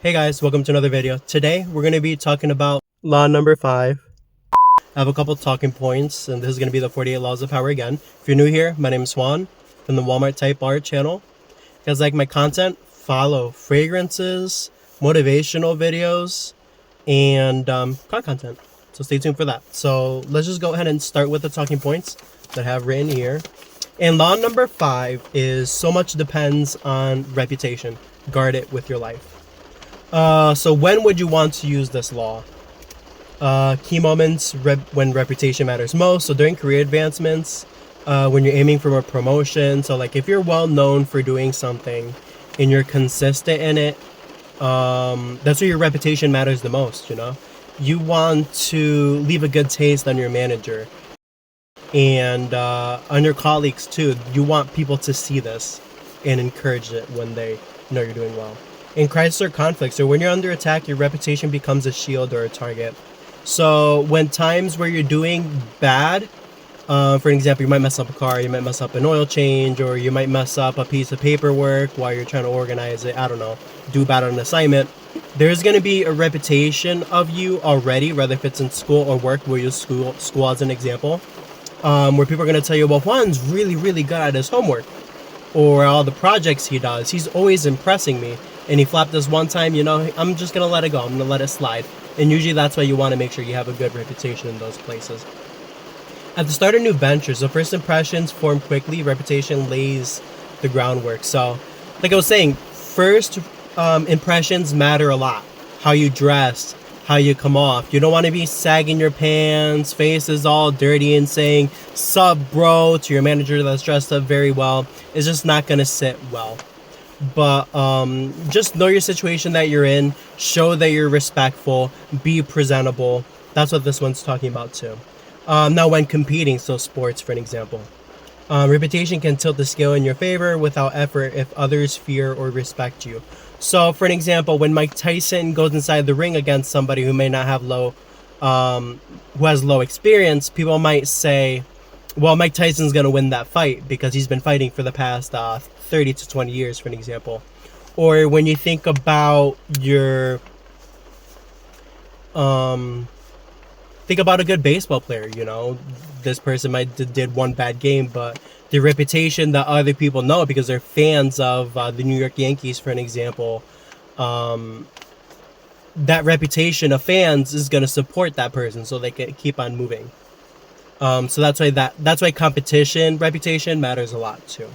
Hey guys, welcome to another video. Today we're going to be talking about law number 5. I have a couple talking points, and this is going to be the 48 laws of power again. If you're new here, my name is Juan from the Walmart Type Art channel. If you guys like my content, follow fragrances, motivational videos, and car content. So stay tuned for that. So let's just go ahead and start with the talking points that I have written here. And law number 5 is so much depends on reputation. Guard it with your life. So when would you want to use this law? Key moments when reputation matters most. So during career advancements, when you're aiming for a promotion. So like if you're well known for doing something and you're consistent in it, that's where your reputation matters the most, you know? You want to leave a good taste on your manager and on your colleagues too. You want people to see this and encourage it when they know you're doing well. In crisis or conflict, so when you're under attack, your reputation becomes a shield or a target. So when times where you're doing bad, for example, you might mess up a car, you might mess up an oil change, or you might mess up a piece of paperwork while you're trying to organize it, I don't know, do bad on an assignment, there's going to be a reputation of you already, whether if it's in school or work. We'll use school as an example, where people are going to tell you, well, Juan's really, really good at his homework, or all the projects he does. He's always impressing me. And he flapped this one time, you know, I'm just going to let it go. I'm going to let it slide. And usually that's why you want to make sure you have a good reputation in those places. At the start of new ventures, the first impressions form quickly. Reputation lays the groundwork. So, like I was saying, first impressions matter a lot. How you dress, how you come off. You don't want to be sagging your pants, face is all dirty and saying, "Sup, bro," to your manager that's dressed up very well. It's just not going to sit well. But just know your situation that you're in. Show that you're respectful. Be presentable. That's what this one's talking about too. Now when competing, so sports for an example, reputation can tilt the scale in your favor without effort if others fear or respect you. So for an example, when Mike Tyson goes inside the ring against somebody who may not have who has low experience, people might say, well, Mike Tyson's going to win that fight because he's been fighting for the past 30 to 20 years, for an example. Or when you think about your, think about a good baseball player, you know, this person might did one bad game, but the reputation that other people know because they're fans of the New York Yankees, for an example, that reputation of fans is going to support that person so they can keep on moving. So that's why competition, reputation matters a lot too.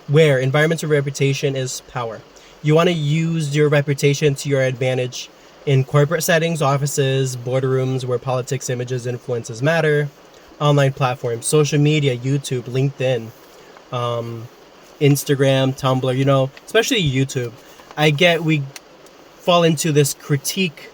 Where environmental reputation is power. You want to use your reputation to your advantage in corporate settings, offices, boardrooms where politics, images, influences matter, online platforms, social media, YouTube, LinkedIn, Instagram, Tumblr, you know, especially YouTube. We fall into this critique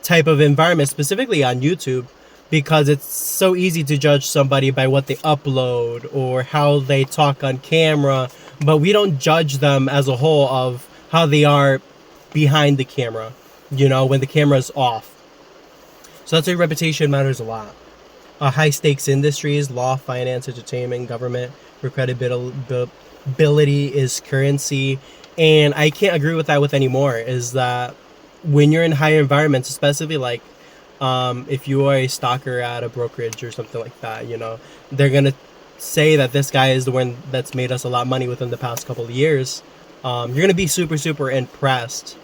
type of environment, specifically on YouTube, because it's so easy to judge somebody by what they upload or how they talk on camera, but we don't judge them as a whole of how they are behind the camera, you know, when the camera is off. So that's why reputation matters a lot. High stakes industries, law, finance, entertainment, government, where credibility is currency. And I can't agree with that with any more, is that when you're in higher environments, especially like if you are a stalker at a brokerage or something like that, you know, they're going to say that this guy is the one that's made us a lot of money within the past couple of years. You're going to be super, super impressed.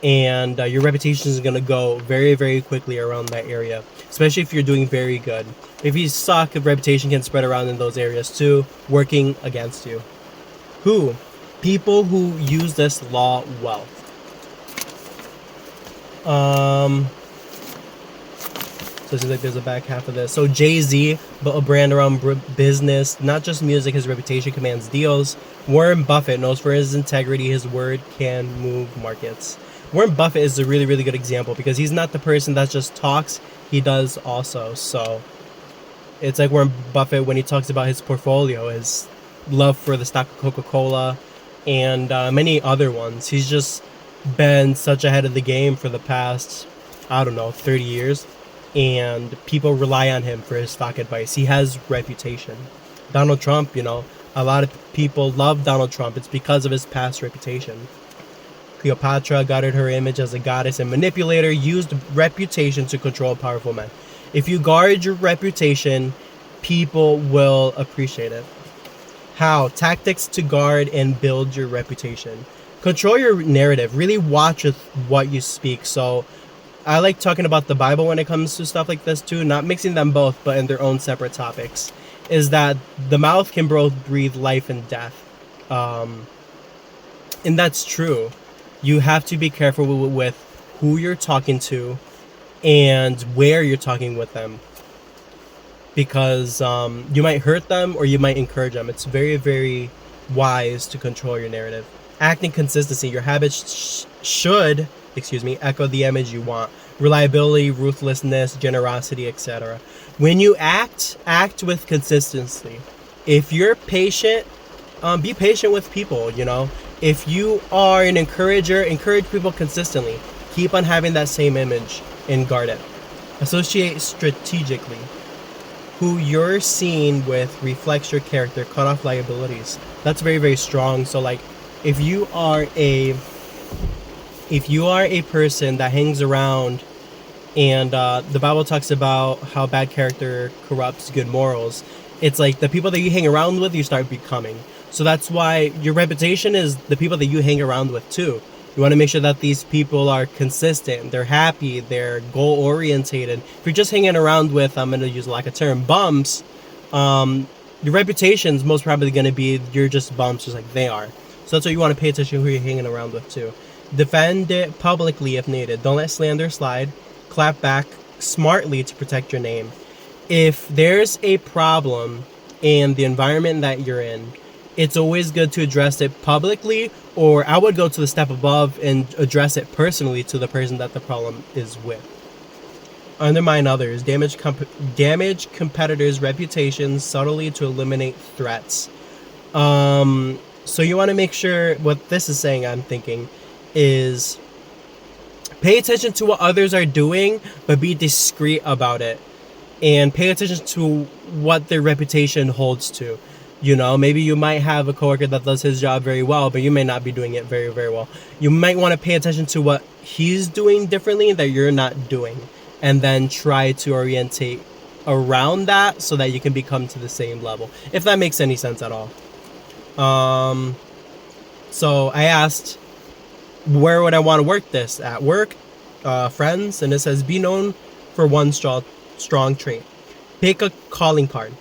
And your reputation is going to go very, very quickly around that area, especially if you're doing very good. If you suck, a reputation can spread around in those areas too, working against you. Who? People who use this law well. So it seems like there's a back half of this. So Jay-Z built a brand around business, not just music. His reputation commands deals. Warren Buffett knows for his integrity. His word can move markets. Warren Buffett is a really, really good example because he's not the person that just talks. He does also. So it's like Warren Buffett when he talks about his portfolio, his love for the stock of Coca-Cola and many other ones. He's just been such ahead of the game for the past, 30 years. And people rely on him for his stock advice. He has reputation. Donald Trump, you know, a lot of people love Donald Trump. It's because of his past reputation. Cleopatra guarded her image as a goddess and manipulator, used reputation to control powerful men. If you guard your reputation, people will appreciate it. How? Tactics to guard and build your reputation. Control your narrative. Really watch with what you speak. So I like talking about the Bible when it comes to stuff like this too, not mixing them both, but in their own separate topics. Is that the mouth can both breathe life and death. And that's true. You have to be careful with who you're talking to and where you're talking with them. Because you might hurt them or you might encourage them. It's very, very wise to control your narrative. Acting consistency. Your habits should, echo the image you want. Reliability, ruthlessness, generosity, etc. When you act with consistency. If you're patient, be patient with people, you know. If you are an encourager, encourage people consistently. Keep on having that same image and guard it. Associate strategically. Who you're seen with reflects your character. Cut off liabilities. That's very, very strong. So like, if you are a person that hangs around, and the Bible talks about how bad character corrupts good morals, it's like the people that you hang around with, you start becoming. So that's why your reputation is the people that you hang around with too. You want to make sure that these people are consistent, they're happy, they're goal orientated. If you're just hanging around with, I'm going to use like a term, bumps, your reputation's most probably going to be you're just bumps just like they are. So that's why you want to pay attention to who you're hanging around with too. Defend it publicly if needed. Don't let slander slide. Clap back smartly to protect your name. If there's a problem in the environment that you're in, it's always good to address it publicly, or I would go to the step above and address it personally to the person that the problem is with. Undermine others. Damage competitors' reputations subtly to eliminate threats. So you want to make sure what this is saying, I'm thinking, is pay attention to what others are doing, but be discreet about it. And pay attention to what their reputation holds to. You know, maybe you might have a coworker that does his job very well, but you may not be doing it very, very well. You might want to pay attention to what he's doing differently that you're not doing. And then try to orientate around that so that you can become to the same level. If that makes any sense at all. So I asked, where would I want to work this? At work, friends, and it says be known for one strong trait. Pick a calling card.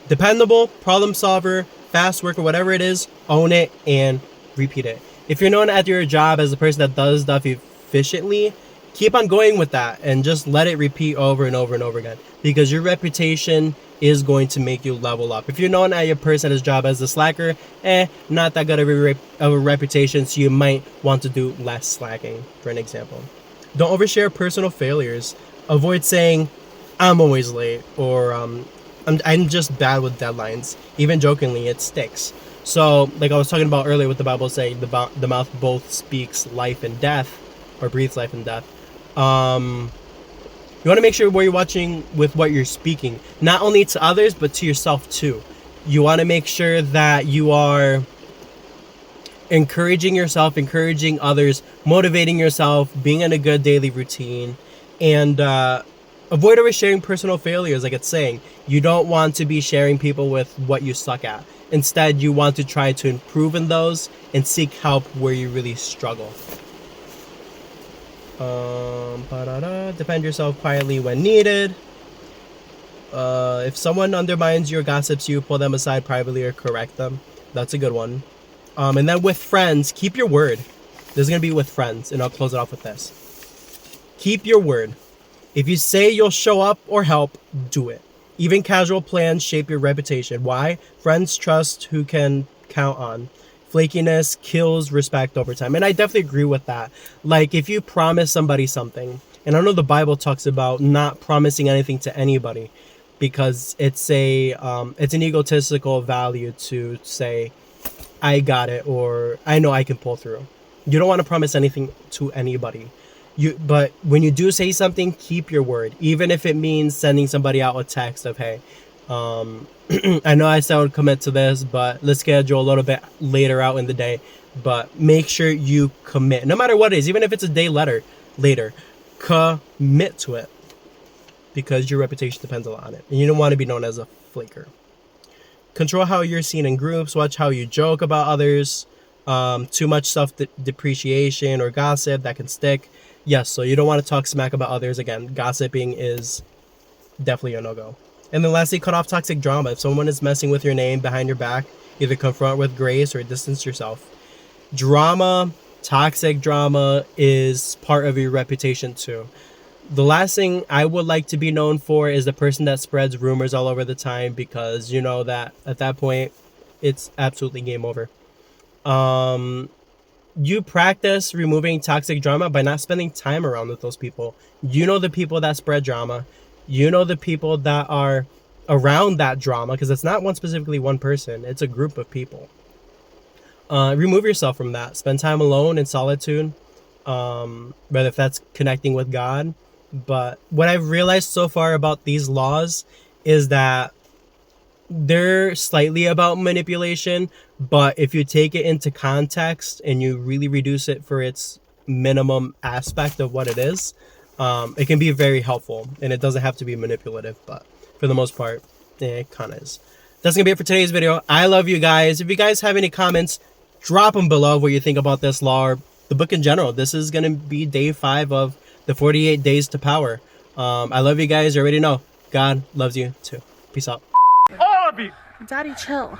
Dependable, problem solver, fast worker, whatever it is, own it and repeat it. If you're known at your job as a person that does stuff efficiently, keep on going with that and just let it repeat over and over and over again, because your reputation is going to make you level up. If you're known at your person at his job as a slacker, not that good of a reputation, so you might want to do less slacking, for an example. Don't overshare personal failures. Avoid saying, I'm always late, or I'm just bad with deadlines. Even jokingly, it sticks. So, like I was talking about earlier with the Bible saying the mouth both speaks life and death, or breathes life and death. You want to make sure where you're watching with what you're speaking, not only to others, but to yourself too. You want to make sure that you are encouraging yourself, encouraging others, motivating yourself, being in a good daily routine, and avoid oversharing personal failures. Like it's saying, you don't want to be sharing people with what you suck at. Instead, you want to try to improve in those and seek help where you really struggle. Defend yourself quietly when needed. If someone undermines you or gossips you, pull them aside privately or correct them. That's a good one. And then with friends, keep your word. This is going to be with friends, and I'll close it off with this. Keep your word. If you say you'll show up or help, do it. Even casual plans shape your reputation. Why? Friends trust who can count on. Flakiness kills respect over time. And I definitely agree with that. Like if you promise somebody something, and I know the Bible talks about not promising anything to anybody, because it's an egotistical value to say, I got it, or I know I can pull through. You don't want to promise anything to anybody. But when you do say something, keep your word. Even if it means sending somebody out a text of, hey, I know I said I would commit to this, but let's schedule a little bit later out in the day. But make sure you commit, no matter what it is, even if it's a day later, commit to it, because your reputation depends a lot on it, and you don't want to be known as a flaker. Control how you're seen in groups. Watch how you joke about others. Too much self-depreciation or gossip that can stick. Yes, so you don't want to talk smack about others. Again, gossiping is definitely a no-go. And then lastly, cut off toxic drama. If someone is messing with your name behind your back, either confront with grace or distance yourself. Drama, toxic drama, is part of your reputation too. The last thing I would like to be known for is the person that spreads rumors all over the time, because you know that at that point, it's absolutely game over. You practice removing toxic drama by not spending time around with those people. You know the people that spread drama. You know the people that are around that drama, because it's not specifically one person. It's a group of people. Remove yourself from that. Spend time alone in solitude, whether if that's connecting with God. But what I've realized so far about these laws is that they're slightly about manipulation, but if you take it into context and you really reduce it for its minimum aspect of what it is, it can be very helpful, and it doesn't have to be manipulative, but for the most part, it kind of is. That's gonna be it for today's video. I love you guys. If you guys have any comments, drop them below what you think about this law or the book in general. This is gonna be day 5 of the 48 days to power. I love you guys. You already know God loves you too. Peace out. Daddy, chill.